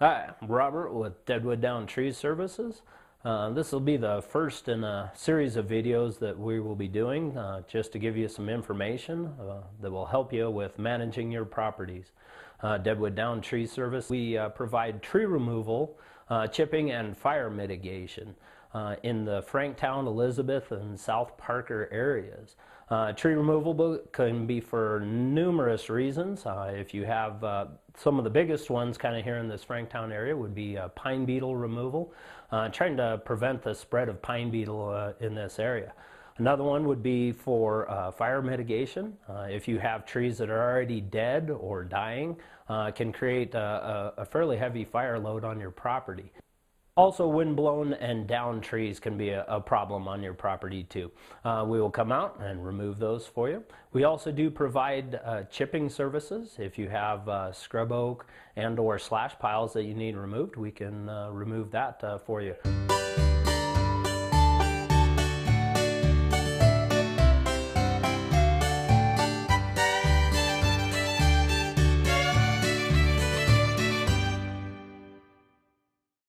Hi, I'm Robert with Deadwood Down Tree Services. This will be the first in a series of videos that we will be doing just to give you some information that will help you with managing your properties. Deadwood Down Tree Service, we provide tree removal, chipping, and fire mitigation in the Franktown, Elizabeth, and South Parker areas. Tree removal can be for numerous reasons. If you have some of the biggest ones kind of here in this Franktown area would be pine beetle removal, trying to prevent the spread of pine beetle in this area. Another one would be for fire mitigation. If you have trees that are already dead or dying, can create a fairly heavy fire load on your property. Also, wind-blown and down trees can be a problem on your property too. We will come out and remove those for you. We also do provide chipping services. If you have scrub oak and or slash piles that you need removed, we can remove that for you.